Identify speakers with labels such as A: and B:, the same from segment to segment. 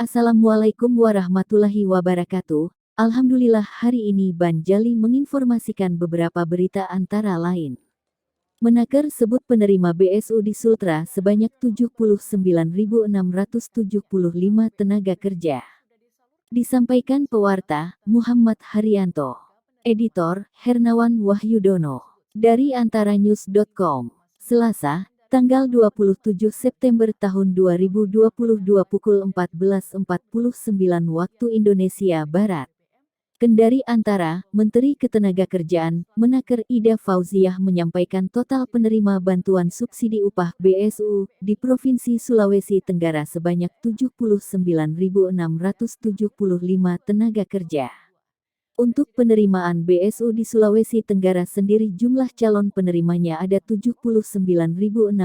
A: Assalamualaikum warahmatullahi wabarakatuh. Alhamdulillah hari ini Ban Jali menginformasikan beberapa berita antara lain. Menaker sebut penerima BSU di Sultra sebanyak 79.675 tenaga kerja. Disampaikan pewarta, Muhammad Haryanto. Editor, Hernawan Wahyudono. Dari antaranews.com. Selasa, tanggal 27 September tahun 2022 pukul 14.49 waktu Indonesia Barat. Kendari Antara, Menteri Ketenagakerjaan, Menaker Ida Fauziah menyampaikan total penerima bantuan subsidi upah BSU di Provinsi Sulawesi Tenggara sebanyak 79.675 tenaga kerja. Untuk penerimaan BSU di Sulawesi Tenggara sendiri jumlah calon penerimanya ada 79.675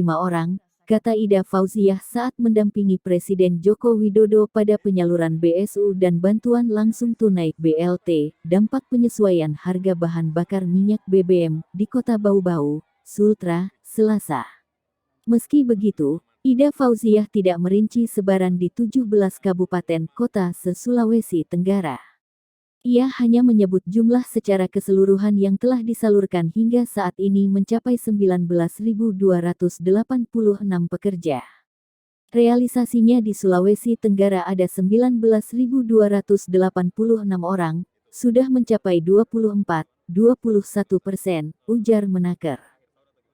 A: orang, kata Ida Fauziah saat mendampingi Presiden Joko Widodo pada penyaluran BSU dan bantuan langsung tunai BLT, dampak penyesuaian harga bahan bakar minyak BBM di Kota Bau-Bau, Sultra, Selasa. Meski begitu, Ida Fauziah tidak merinci sebaran di 17 kabupaten kota se-Sulawesi Tenggara. Ia hanya menyebut jumlah secara keseluruhan yang telah disalurkan hingga saat ini mencapai 19.286 pekerja. Realisasinya di Sulawesi Tenggara ada 19.286 orang, sudah mencapai 24,21%, ujar Menaker.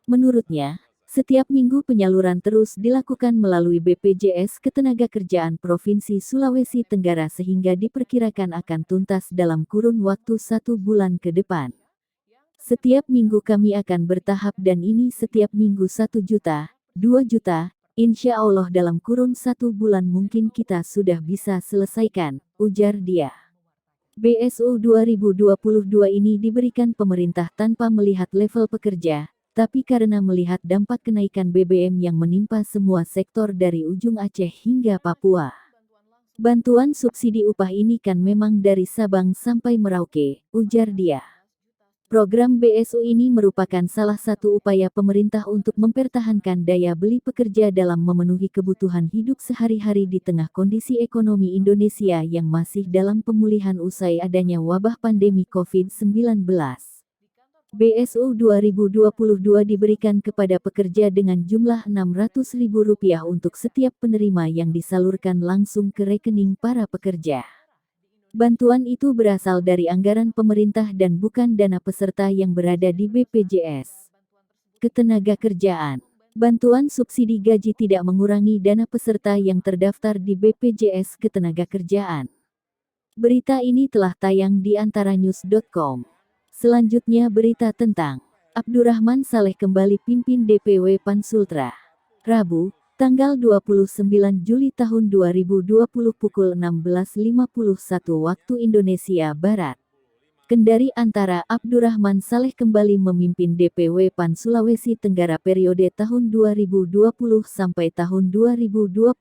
A: Menurutnya, setiap minggu penyaluran terus dilakukan melalui BPJS Ketenagakerjaan Provinsi Sulawesi Tenggara sehingga diperkirakan akan tuntas dalam kurun waktu 1 bulan ke depan. Setiap minggu kami akan bertahap dan ini setiap minggu 1 juta, 2 juta, insya Allah dalam kurun 1 bulan mungkin kita sudah bisa selesaikan, ujar dia. BSU 2022 ini diberikan pemerintah tanpa melihat level pekerja, tapi karena melihat dampak kenaikan BBM yang menimpa semua sektor dari ujung Aceh hingga Papua. Bantuan subsidi upah ini kan memang dari Sabang sampai Merauke, ujar dia. Program BSU ini merupakan salah satu upaya pemerintah untuk mempertahankan daya beli pekerja dalam memenuhi kebutuhan hidup sehari-hari di tengah kondisi ekonomi Indonesia yang masih dalam pemulihan usai adanya wabah pandemi COVID-19. BSU 2022 diberikan kepada pekerja dengan jumlah Rp600.000 untuk setiap penerima yang disalurkan langsung ke rekening para pekerja. Bantuan itu berasal dari anggaran pemerintah dan bukan dana peserta yang berada di BPJS Ketenagakerjaan. Bantuan subsidi gaji tidak mengurangi dana peserta yang terdaftar di BPJS Ketenagakerjaan. Berita ini telah tayang di antaranews.com. Selanjutnya berita tentang Abdurrahman Saleh kembali pimpin DPW PAN Sultra. Rabu, tanggal 29 Juli tahun 2020 pukul 16.51 waktu Indonesia Barat. Kendari Antara, Abdurrahman Saleh kembali memimpin DPW PAN Sulawesi Tenggara periode tahun 2020 sampai tahun 2025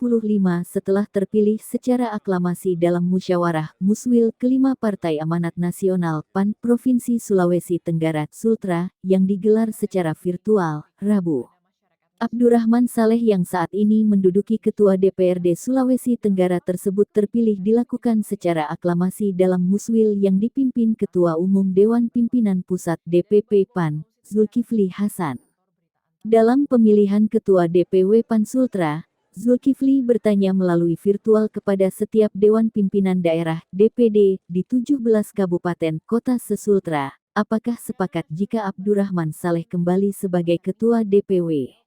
A: setelah terpilih secara aklamasi dalam musyawarah muswil kelima Partai Amanat Nasional PAN Provinsi Sulawesi Tenggara Sultra yang digelar secara virtual, Rabu. Abdurrahman Saleh yang saat ini menduduki Ketua DPRD Sulawesi Tenggara tersebut terpilih dilakukan secara aklamasi dalam muswil yang dipimpin Ketua Umum Dewan Pimpinan Pusat DPP PAN, Zulkifli Hasan. Dalam pemilihan Ketua DPW PAN Sultra, Zulkifli bertanya melalui virtual kepada setiap Dewan Pimpinan Daerah DPD di 17 kabupaten kota se-Sultra, apakah sepakat jika Abdurrahman Saleh kembali sebagai Ketua DPW.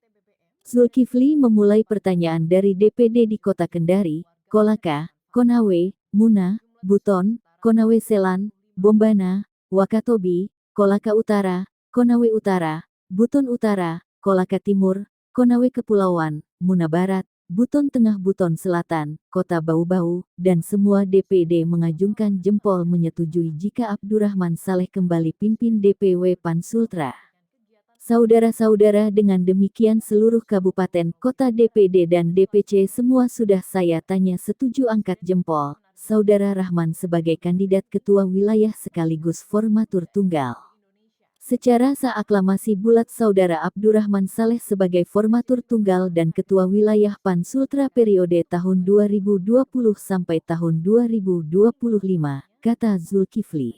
A: Zulkifli memulai pertanyaan dari DPD di Kota Kendari, Kolaka, Konawe, Muna, Buton, Konawe Selan, Bombana, Wakatobi, Kolaka Utara, Konawe Utara, Buton Utara, Kolaka Timur, Konawe Kepulauan, Muna Barat, Buton Tengah Buton Selatan, Kota Bau-Bau, dan semua DPD mengajungkan jempol menyetujui jika Abdurrahman Saleh kembali pimpin DPW PAN Sultra. Saudara-saudara, dengan demikian seluruh kabupaten kota DPD dan DPC semua sudah saya tanya setuju angkat jempol, Saudara Rahman sebagai kandidat ketua wilayah sekaligus formatur tunggal. Secara sah aklamasi bulat Saudara Abdurrahman Saleh sebagai formatur tunggal dan Ketua Wilayah PAN Sultra periode tahun 2020 sampai tahun 2025, kata Zulkifli.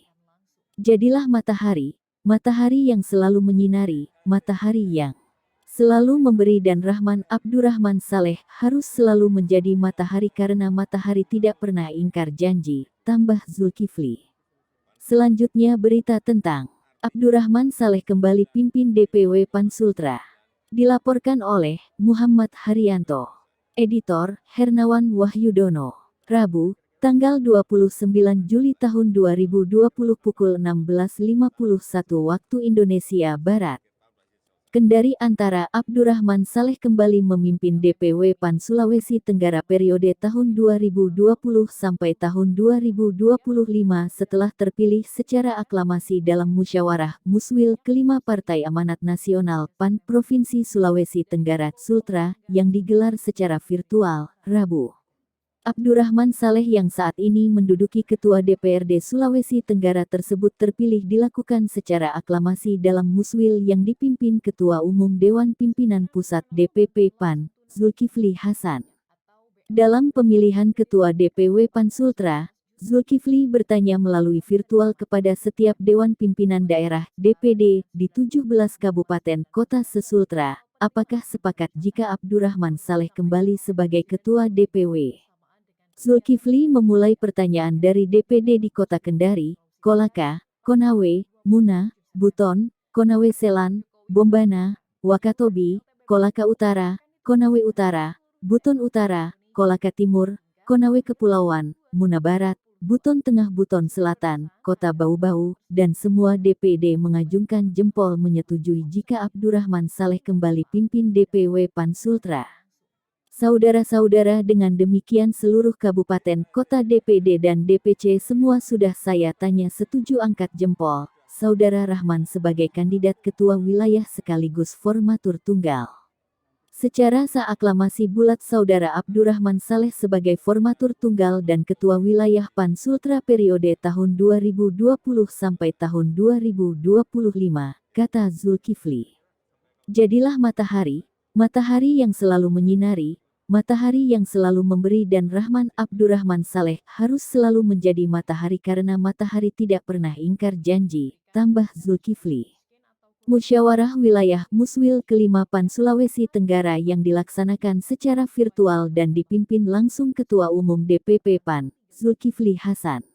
A: Jadilah matahari, matahari yang selalu menyinari, matahari yang selalu memberi dan Rahman Abdurrahman Saleh harus selalu menjadi matahari karena matahari tidak pernah ingkar janji, tambah Zulkifli. Selanjutnya berita tentang Abdurrahman Saleh kembali pimpin DPW PAN Sultra. Dilaporkan oleh Muhammad Haryanto. Editor Hernawan Wahyudono. Rabu, tanggal 29 Juli tahun 2020 pukul 16.51 waktu Indonesia Barat. Kendari Antara Abdurrahman Saleh kembali memimpin DPW PAN Sulawesi Tenggara periode tahun 2020 sampai tahun 2025 setelah terpilih secara aklamasi dalam musyawarah Muswil kelima Partai Amanat Nasional PAN Provinsi Sulawesi Tenggara Sultra yang digelar secara virtual, Rabu. Abdurrahman Saleh yang saat ini menduduki Ketua DPRD Sulawesi Tenggara tersebut terpilih dilakukan secara aklamasi dalam muswil yang dipimpin Ketua Umum Dewan Pimpinan Pusat DPP PAN, Zulkifli Hasan. Dalam pemilihan Ketua DPW PAN Sultra, Zulkifli bertanya melalui virtual kepada setiap Dewan Pimpinan Daerah DPD di 17 Kabupaten Kota se-Sultra, apakah sepakat jika Abdurrahman Saleh kembali sebagai Ketua DPW. Zulkifli memulai pertanyaan dari DPD di Kota Kendari, Kolaka, Konawe, Muna, Buton, Konawe Selan, Bombana, Wakatobi, Kolaka Utara, Konawe Utara, Buton Utara, Kolaka Timur, Konawe Kepulauan, Muna Barat, Buton Tengah Buton Selatan, Kota Bau-Bau, dan semua DPD mengajungkan jempol menyetujui jika Abdurrahman Saleh kembali pimpin DPW PAN Sultra. Saudara-saudara, dengan demikian seluruh kabupaten kota DPD dan DPC semua sudah saya tanya setuju angkat jempol, Saudara Rahman sebagai kandidat ketua wilayah sekaligus formatur tunggal. Secara sah aklamasi bulat Saudara Abdurrahman Saleh sebagai formatur tunggal dan ketua wilayah PAN Sultra periode tahun 2020 sampai tahun 2025, kata Zulkifli. Jadilah matahari, matahari yang selalu menyinari, matahari yang selalu memberi dan Rahman Abdurrahman Saleh harus selalu menjadi matahari karena matahari tidak pernah ingkar janji, tambah Zulkifli. Musyawarah Wilayah Muswil kelima PAN Sulawesi Tenggara yang dilaksanakan secara virtual dan dipimpin langsung Ketua Umum DPP PAN, Zulkifli Hasan.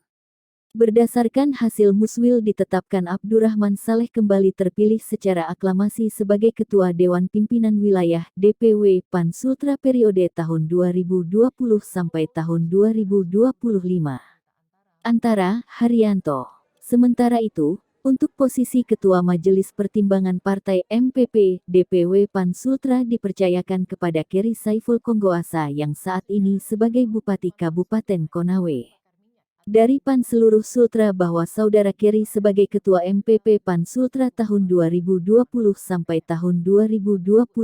A: Berdasarkan hasil muswil ditetapkan Abdurrahman Saleh kembali terpilih secara aklamasi sebagai Ketua Dewan Pimpinan Wilayah DPW PAN Sultra periode tahun 2020 sampai tahun 2025. Antara Haryanto. Sementara itu, untuk posisi Ketua Majelis Pertimbangan Partai MPP DPW PAN Sultra dipercayakan kepada Keri Saiful Konggoasa yang saat ini sebagai Bupati Kabupaten Konawe. Dari PAN seluruh Sultra bahwa Saudara Keri sebagai Ketua MPP PAN Sultra tahun 2020 sampai tahun 2025.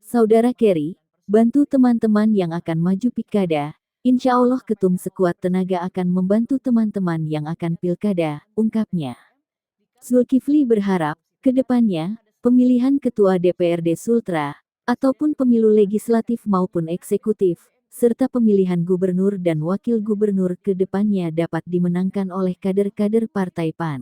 A: Saudara Keri, bantu teman-teman yang akan maju Pilkada, insya Allah Ketum sekuat tenaga akan membantu teman-teman yang akan Pilkada, ungkapnya. Zulkifli berharap, ke depannya, pemilihan Ketua DPRD Sultra, ataupun pemilu legislatif maupun eksekutif, serta pemilihan gubernur dan wakil gubernur ke depannya dapat dimenangkan oleh kader-kader Partai PAN.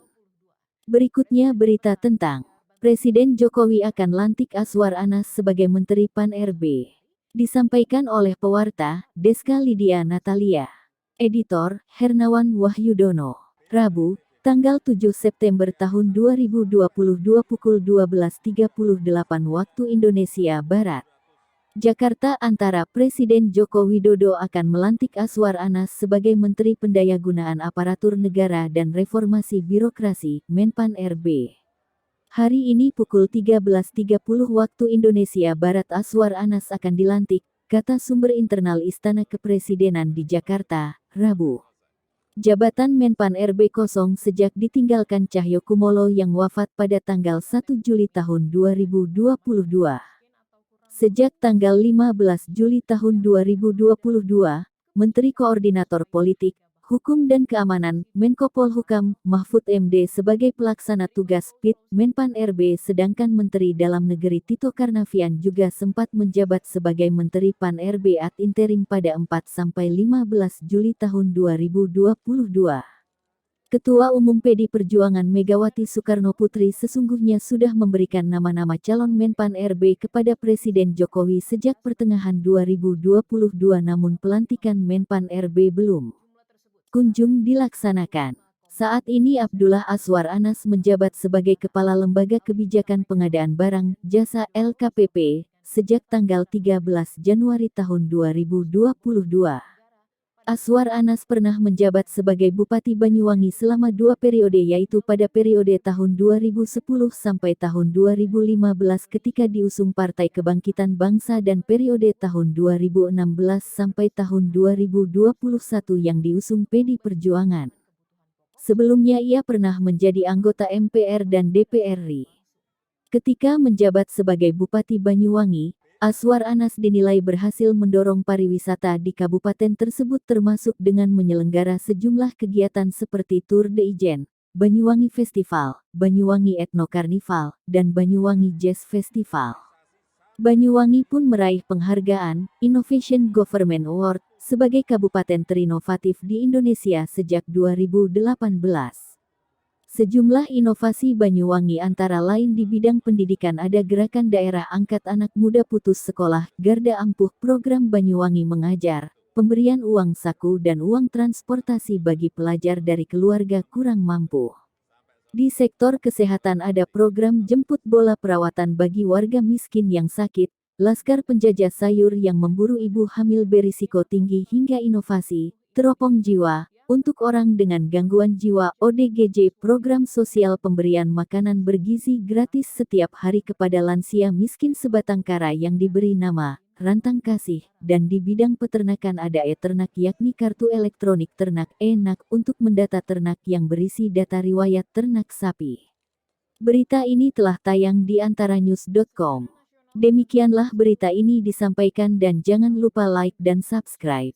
A: Berikutnya berita tentang Presiden Jokowi akan lantik Aswar Anas sebagai Menteri PAN RB. Disampaikan oleh pewarta, Deska Lydia Natalia. Editor, Hernawan Wahyudono. Rabu, tanggal 7 September tahun 2022 pukul 12.38 waktu Indonesia Barat. Jakarta Antara Presiden Joko Widodo akan melantik Aswar Anas sebagai Menteri Pendayagunaan Aparatur Negara dan Reformasi Birokrasi, Menpan RB. Hari ini pukul 13.30 waktu Indonesia Barat Aswar Anas akan dilantik, kata sumber internal Istana Kepresidenan di Jakarta, Rabu. Jabatan Menpan RB kosong sejak ditinggalkan Cahyokumolo yang wafat pada tanggal 1 Juli tahun 2022. Sejak tanggal 15 Juli tahun 2022, Menteri Koordinator Politik, Hukum dan Keamanan, Menko Polhukam, Mahfud MD sebagai pelaksana tugas PIT, Menpan RB sedangkan Menteri Dalam Negeri Tito Karnavian juga sempat menjabat sebagai Menteri Pan RB ad interim pada 4-15 Juli tahun 2022. Ketua Umum PD Perjuangan Megawati Soekarnoputri sesungguhnya sudah memberikan nama-nama calon Menpan RB kepada Presiden Jokowi sejak pertengahan 2022 namun pelantikan Menpan RB belum kunjung dilaksanakan. Saat ini Abdullah Azwar Anas menjabat sebagai Kepala Lembaga Kebijakan Pengadaan Barang, Jasa LKPP, sejak tanggal 13 Januari tahun 2022. Azwar Anas pernah menjabat sebagai Bupati Banyuwangi selama 2 periode yaitu pada periode tahun 2010 sampai tahun 2015 ketika diusung Partai Kebangkitan Bangsa dan periode tahun 2016 sampai tahun 2021 yang diusung PD Perjuangan. Sebelumnya ia pernah menjadi anggota MPR dan DPR RI. Ketika menjabat sebagai Bupati Banyuwangi, Azwar Anas dinilai berhasil mendorong pariwisata di kabupaten tersebut termasuk dengan menyelenggara sejumlah kegiatan seperti Tour de Ijen, Banyuwangi Festival, Banyuwangi Ethno Carnival, dan Banyuwangi Jazz Festival. Banyuwangi pun meraih penghargaan Innovation Government Award sebagai kabupaten terinovatif di Indonesia sejak 2018. Sejumlah inovasi Banyuwangi antara lain di bidang pendidikan ada Gerakan Daerah Angkat Anak Muda Putus Sekolah, Garda Ampuh, Program Banyuwangi Mengajar, pemberian uang saku dan uang transportasi bagi pelajar dari keluarga kurang mampu. Di sektor kesehatan ada program jemput bola perawatan bagi warga miskin yang sakit, Laskar Penjajah Sayur yang memburu ibu hamil berisiko tinggi hingga inovasi, Teropong Jiwa, untuk orang dengan gangguan jiwa ODGJ program sosial pemberian makanan bergizi gratis setiap hari kepada lansia miskin sebatang kara yang diberi nama Rantang Kasih, dan di bidang peternakan ada e-ternak yakni kartu elektronik ternak enak untuk mendata ternak yang berisi data riwayat ternak sapi. Berita ini telah tayang di antaranyus.com. Demikianlah berita ini disampaikan dan jangan lupa like dan subscribe.